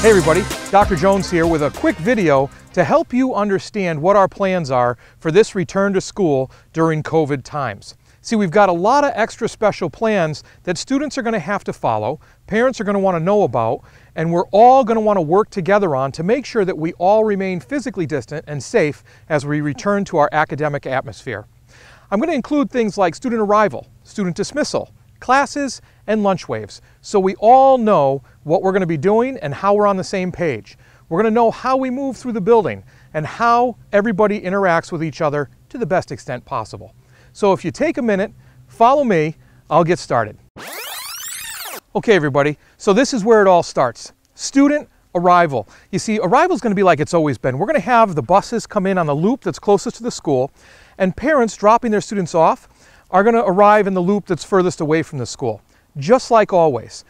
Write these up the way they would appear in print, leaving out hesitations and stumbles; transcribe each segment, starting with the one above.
Hey everybody, Dr. Jones here with a quick video to help you understand what our plans are for this return to school during COVID times. See, we've got a lot of extra special plans that students are going to have to follow, parents are going to want to know about, and we're all going to want to work together on to make sure that we all remain physically distant and safe as we return to our academic atmosphere. I'm going to include things like student arrival, student dismissal, classes, and lunch waves, so we all know what we're going to be doing and how we're on the same page. We're going to know how we move through the building and how everybody interacts with each other to the best extent possible. So if you take a minute, follow me, I'll get started. Okay everybody, so this is where it all starts. Student arrival. You see, arrival is going to be like it's always been. We're going to have the buses come in on the loop that's closest to the school, and parents dropping their students off are going to arrive in the loop that's furthest away from the school, just like always.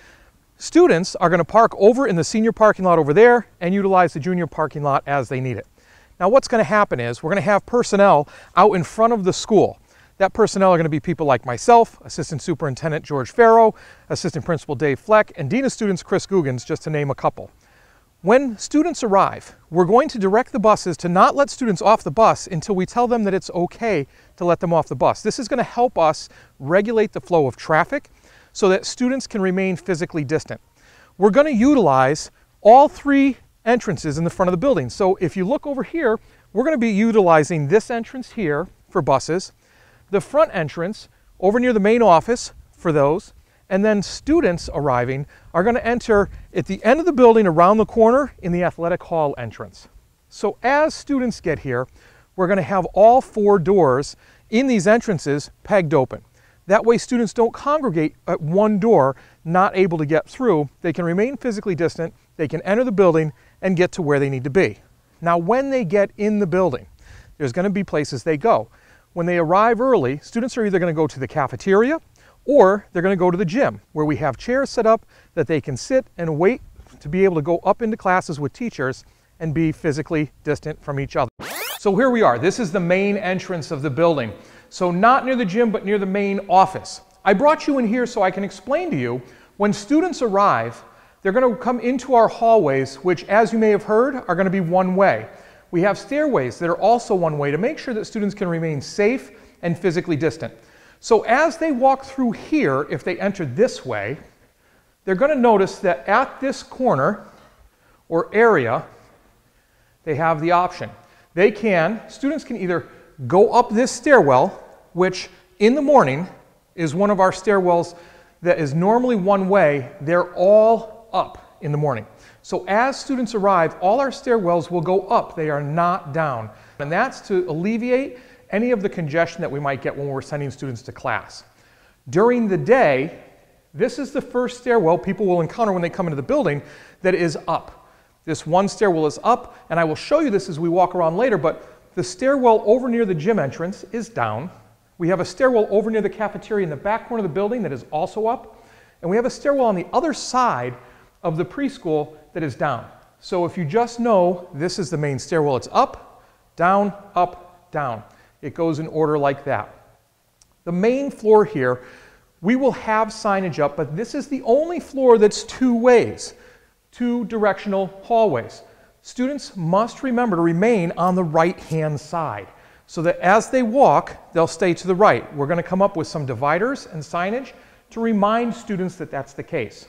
Students are going to park over in the senior parking lot over there and utilize the junior parking lot as they need it. Now what's going to happen is we're going to have personnel out in front of the school. That personnel are going to be people like myself, Assistant Superintendent George Farrow, Assistant Principal Dave Fleck, and Dean of Students Chris Guggens, just to name a couple. When students arrive, we're going to direct the buses to not let students off the bus until we tell them that it's okay to let them off the bus. This is going to help us regulate the flow of traffic so that students can remain physically distant. We're going to utilize all three entrances in the front of the building. So if you look over here, we're going to be utilizing this entrance here for buses, the front entrance over near the main office for those, and then students arriving are going to enter at the end of the building around the corner in the athletic hall entrance. So as students get here, we're going to have all four doors in these entrances pegged open. That way students don't congregate at one door, not able to get through. They can remain physically distant, they can enter the building and get to where they need to be. Now when they get in the building, there's going to be places they go. When they arrive early, students are either going to go to the cafeteria or they're going to go to the gym, where we have chairs set up that they can sit and wait to be able to go up into classes with teachers and be physically distant from each other. So here we are. This is the main entrance of the building. So not near the gym, but near the main office. I brought you in here so I can explain to you, when students arrive, they're going to come into our hallways, which, as you may have heard, are going to be one way. We have stairways that are also one way to make sure that students can remain safe and physically distant. So as they walk through here, if they enter this way, they're going to notice that at this corner or area, they have the option. Students can either go up this stairwell, which in the morning is one of our stairwells that is normally one way. They're all up in the morning. So as students arrive, all our stairwells will go up. They are not down. And that's to alleviate any of the congestion that we might get when we're sending students to class. During the day, this is the first stairwell people will encounter when they come into the building that is up. This one stairwell is up, and I will show you this as we walk around later, but the stairwell over near the gym entrance is down. We have a stairwell over near the cafeteria in the back corner of the building that is also up, and we have a stairwell on the other side of the preschool that is down. So if you just know this is the main stairwell, it's up, down, down. It goes in order like that. The main floor here, we will have signage up, but this is the only floor that's two ways, two directional hallways. Students must remember to remain on the right-hand side so that as they walk, they'll stay to the right. We're going to come up with some dividers and signage to remind students that that's the case.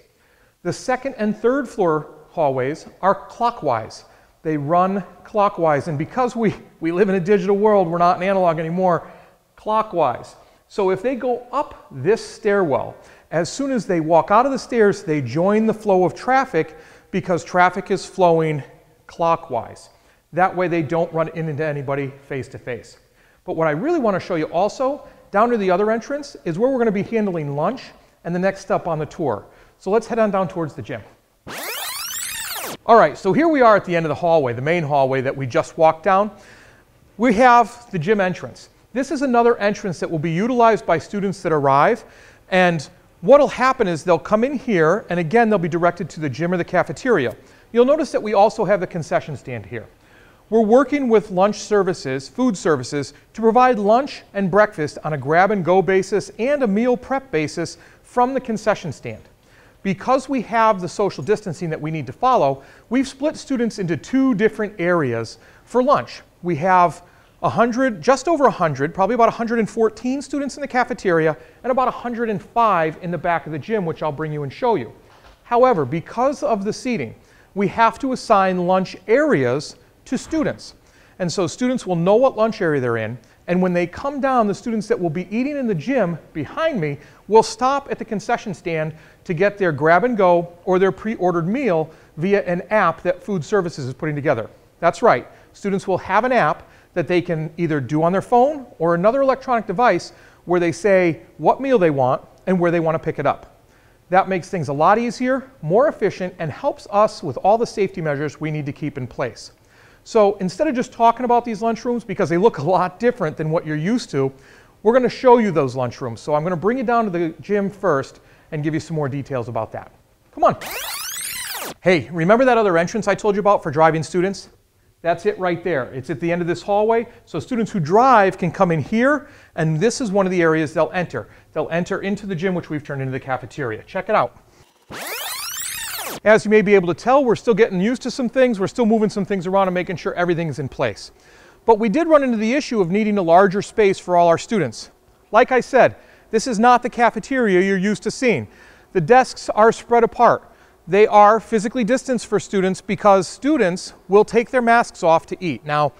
The second and third floor hallways are clockwise. They run clockwise, and because we live in a digital world, we're not in analog anymore, clockwise. So if they go up this stairwell, as soon as they walk out of the stairs, they join the flow of traffic because traffic is flowing clockwise. That way they don't run into anybody face to face. But what I really want to show you also, down to the other entrance, is where we're going to be handling lunch and the next step on the tour. So let's head on down towards the gym. All right, so here we are at the end of the hallway, the main hallway that we just walked down. We have the gym entrance. This is another entrance that will be utilized by students that arrive, and what will happen is they'll come in here, and again they'll be directed to the gym or the cafeteria. You'll notice that we also have the concession stand here. We're working with lunch services, food services, to provide lunch and breakfast on a grab-and-go basis and a meal prep basis from the concession stand. because we have the social distancing that we need to follow, we've split students into two different areas for lunch. We have just over 100, probably about 114 students in the cafeteria and about 105 in the back of the gym, which I'll bring you and show you. However, because of the seating, we have to assign lunch areas to students. And so students will know what lunch area they're in, and when they come down, the students that will be eating in the gym behind me will stop at the concession stand to get their grab and go or their pre-ordered meal via an app that Food Services is putting together. That's right, students will have an app that they can either do on their phone or another electronic device where they say what meal they want and where they want to pick it up. That makes things a lot easier, more efficient, and helps us with all the safety measures we need to keep in place. So instead of just talking about these lunchrooms, because they look a lot different than what you're used to, we're going to show you those lunchrooms. So I'm going to bring you down to the gym first and give you some more details about that. Come on. Hey, remember that other entrance I told you about for driving students? That's it right there. It's at the end of this hallway. So students who drive can come in here, and this is one of the areas they'll enter. They'll enter into the gym, which we've turned into the cafeteria. Check it out. As you may be able to tell, we're still getting used to some things. We're still moving some things around and making sure everything's in place. But we did run into the issue of needing a larger space for all our students. Like I said, this is not the cafeteria you're used to seeing. The desks are spread apart. They are physically distanced for students because students will take their masks off to eat. Now,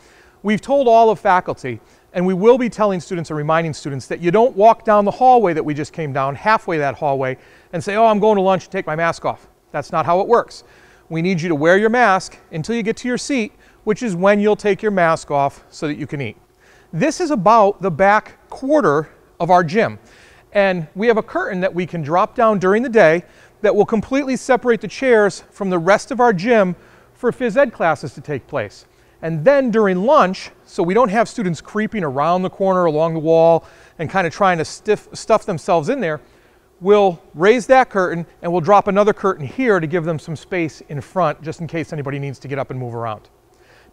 we've told all of faculty, and we will be telling students and reminding students that you don't walk down the hallway that we just came down, halfway that hallway, and say, oh, I'm going to lunch and take my mask off. That's not how it works. We need you to wear your mask until you get to your seat, which is when you'll take your mask off so that you can eat. This is about the back quarter of our gym. And we have a curtain that we can drop down during the day that will completely separate the chairs from the rest of our gym for phys ed classes to take place. And then during lunch, so we don't have students creeping around the corner along the wall and kind of trying to stuff themselves in there, we'll raise that curtain and we'll drop another curtain here to give them some space in front just in case anybody needs to get up and move around.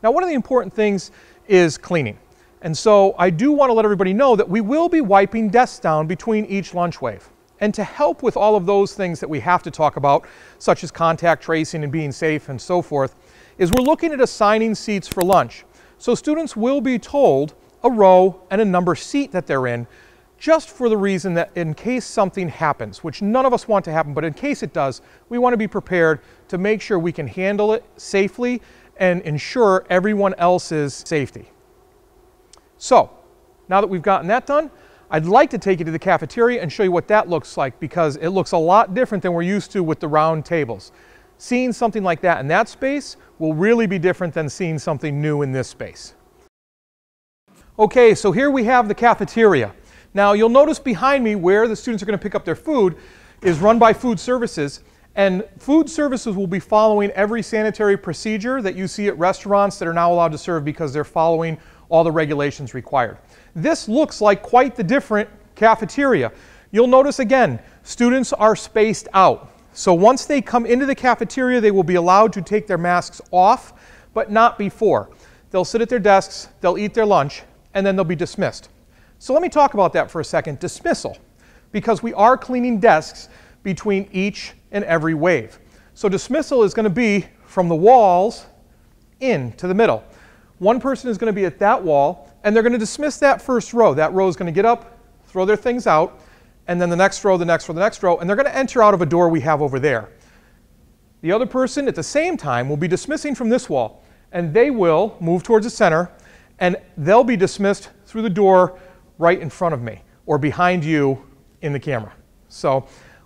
Now, one of the important things is cleaning. And so I do want to let everybody know that we will be wiping desks down between each lunch wave. And to help with all of those things that we have to talk about, such as contact tracing and being safe and so forth, is we're looking at assigning seats for lunch. So students will be told a row and a number seat that they're in, just for the reason that in case something happens, which none of us want to happen, but in case it does, we want to be prepared to make sure we can handle it safely and ensure everyone else's safety. So, now that we've gotten that done, I'd like to take you to the cafeteria and show you what that looks like, because it looks a lot different than we're used to with the round tables. Seeing something like that in that space will really be different than seeing something new in this space. Okay, so here we have the cafeteria. Now you'll notice behind me where the students are going to pick up their food is run by Food Services, and Food Services will be following every sanitary procedure that you see at restaurants that are now allowed to serve because they're following all the regulations required. This looks like quite the different cafeteria. You'll notice again, students are spaced out. So once they come into the cafeteria, they will be allowed to take their masks off, but not before. They'll sit at their desks, they'll eat their lunch, and then they'll be dismissed. So let me talk about that for a second, dismissal, because we are cleaning desks between each and every wave. So dismissal is going to be from the walls in to the middle. One person is going to be at that wall, and they're going to dismiss that first row. That row is going to get up, throw their things out, and then the next row, the next row, the next row, and they're going to enter out of a door we have over there. The other person at the same time will be dismissing from this wall, and they will move towards the center, and they'll be dismissed through the door right in front of me, or behind you in the camera. So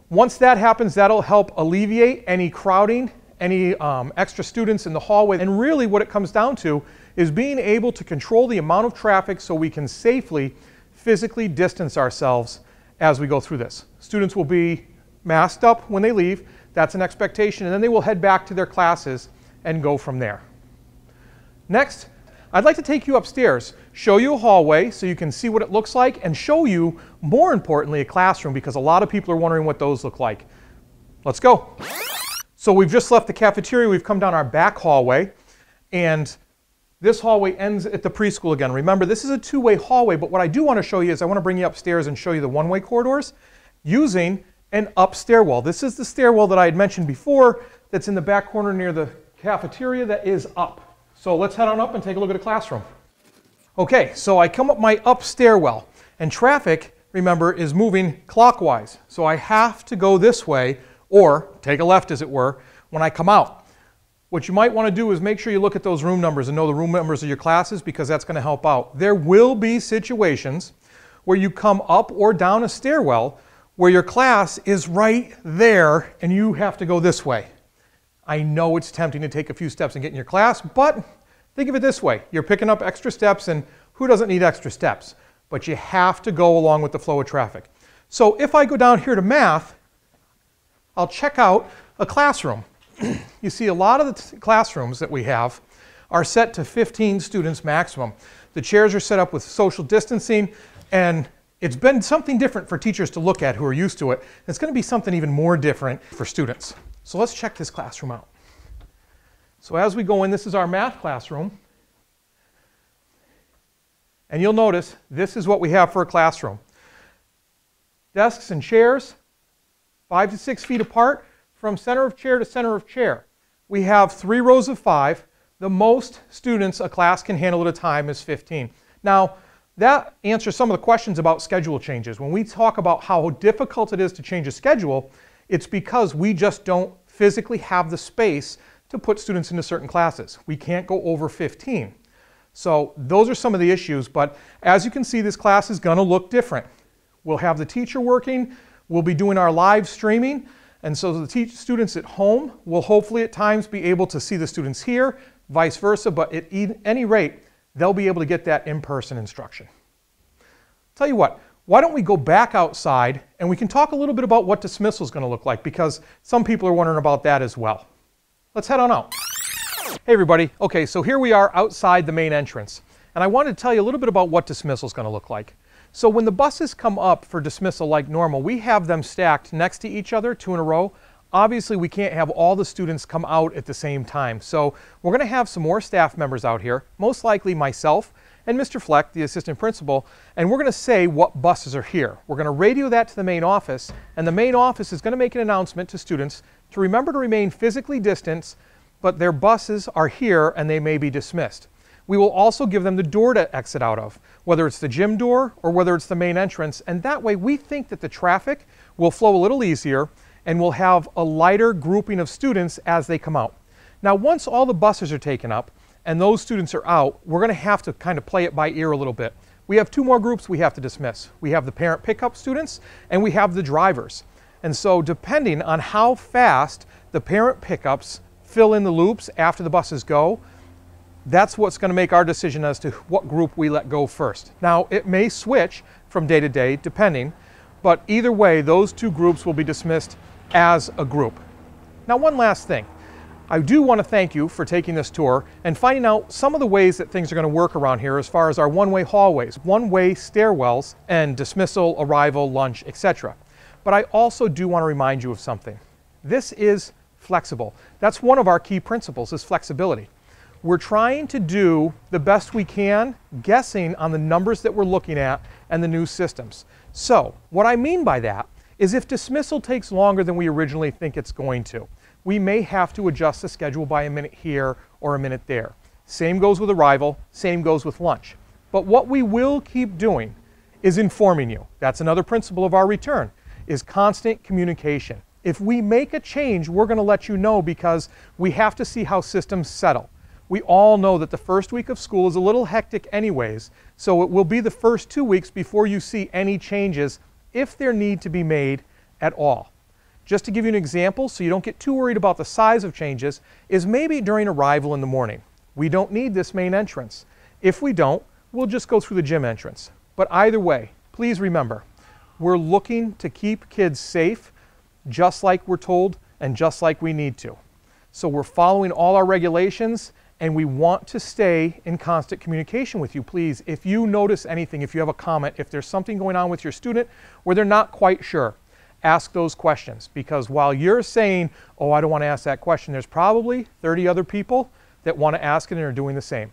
once that happens, that'll help alleviate any crowding, any extra students in the hallway, and really what it comes down to is being able to control the amount of traffic so we can safely, physically distance ourselves as we go through this. Students will be masked up when they leave. That's an expectation, and then they will head back to their classes and go from there. Next, I'd like to take you upstairs, show you a hallway so you can see what it looks like, and show you, more importantly, a classroom, because a lot of people are wondering what those look like. Let's go. So we've just left the cafeteria, we've come down our back hallway, and this hallway ends at the preschool again. Remember, this is a two-way hallway, but what I do want to show you is I want to bring you upstairs and show you the one-way corridors using an up stairwell. This is the stairwell that I had mentioned before that's in the back corner near the cafeteria that is up. So let's head on up and take a look at a classroom. Okay, so I come up my up stairwell, and traffic, remember, is moving clockwise. So I have to go this way, or take a left as it were, when I come out. What you might want to do is make sure you look at those room numbers and know the room numbers of your classes, because that's going to help out. There will be situations where you come up or down a stairwell where your class is right there and you have to go this way. I know it's tempting to take a few steps and get in your class, but think of it this way. You're picking up extra steps, and who doesn't need extra steps? But you have to go along with the flow of traffic. So if I go down here to math, I'll check out a classroom. You see, a lot of the classrooms that we have are set to 15 students maximum. The chairs are set up with social distancing, and it's been something different for teachers to look at who are used to it. It's going to be something even more different for students. So let's check this classroom out. So as we go in, this is our math classroom. And you'll notice this is what we have for a classroom. Desks and chairs, 5 to 6 feet apart from center of chair to center of chair. We have 3 rows of 5. The most students a class can handle at a time is 15. Now, that answers some of the questions about schedule changes. When we talk about how difficult it is to change a schedule, it's because we just don't physically have the space to put students into certain classes. We can't go over 15. So those are some of the issues, but as you can see, this class is going to look different. We'll have the teacher working, we'll be doing our live streaming, and so the students at home will hopefully at times be able to see the students here, vice versa, but at any rate, they'll be able to get that in-person instruction. Tell you what, why don't we go back outside and we can talk a little bit about what dismissal is going to look like, because some people are wondering about that as well. Let's head on out. Hey everybody, okay, so here we are outside the main entrance, and I wanted to tell you a little bit about what dismissal is going to look like. So when the buses come up for dismissal like normal, we have them stacked next to each other, 2 in a row. Obviously we can't have all the students come out at the same time, so we're going to have some more staff members out here, most likely myself and Mr. Fleck, the assistant principal, and we're going to say what buses are here. We're going to radio that to the main office, and the main office is going to make an announcement to students to remember to remain physically distanced, but their buses are here and they may be dismissed. We will also give them the door to exit out of, whether it's the gym door or whether it's the main entrance, and that way we think that the traffic will flow a little easier and we'll have a lighter grouping of students as they come out. Now once all the buses are taken up and those students are out, we're going to have to kind of play it by ear a little bit. We have 2 more groups we have to dismiss. We have the parent pickup students and we have the drivers. And so depending on how fast the parent pickups fill in the loops after the buses go, that's what's going to make our decision as to what group we let go first. Now, it may switch from day to day, depending, but either way, those 2 groups will be dismissed as a group. Now, one last thing. I do want to thank you for taking this tour and finding out some of the ways that things are going to work around here as far as our one-way hallways, one-way stairwells, and dismissal, arrival, lunch, etc. But I also do want to remind you of something. This is flexible. That's one of our key principles, is flexibility. We're trying to do the best we can, guessing on the numbers that we're looking at and the new systems. So, what I mean by that is if dismissal takes longer than we originally think it's going to, we may have to adjust the schedule by a minute here or a minute there. Same goes with arrival, same goes with lunch. But what we will keep doing is informing you. That's another principle of our return, is constant communication. If we make a change, we're going to let you know because we have to see how systems settle. We all know that the first week of school is a little hectic anyways, so it will be the first 2 weeks before you see any changes, if there need to be made at all. Just to give you an example, so you don't get too worried about the size of changes, is maybe during arrival in the morning. We don't need this main entrance. If we don't, we'll just go through the gym entrance. But either way, please remember, we're looking to keep kids safe, just like we're told and just like we need to. So we're following all our regulations, and we want to stay in constant communication with you. Please, if you notice anything, if you have a comment, if there's something going on with your student where they're not quite sure, ask those questions. Because while you're saying, oh, I don't want to ask that question, there's probably 30 other people that want to ask it and are doing the same.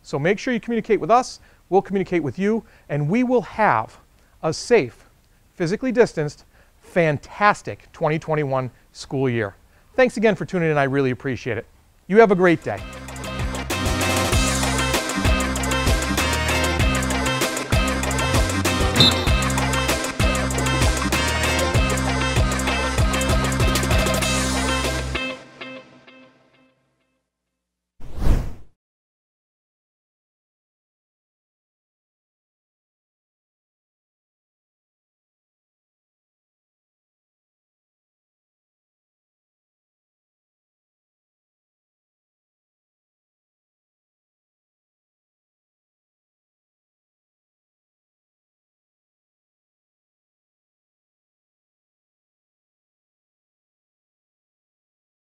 So make sure you communicate with us, we'll communicate with you, and we will have a safe, physically distanced, fantastic 2021 school year. Thanks again for tuning in. I really appreciate it. You have a great day.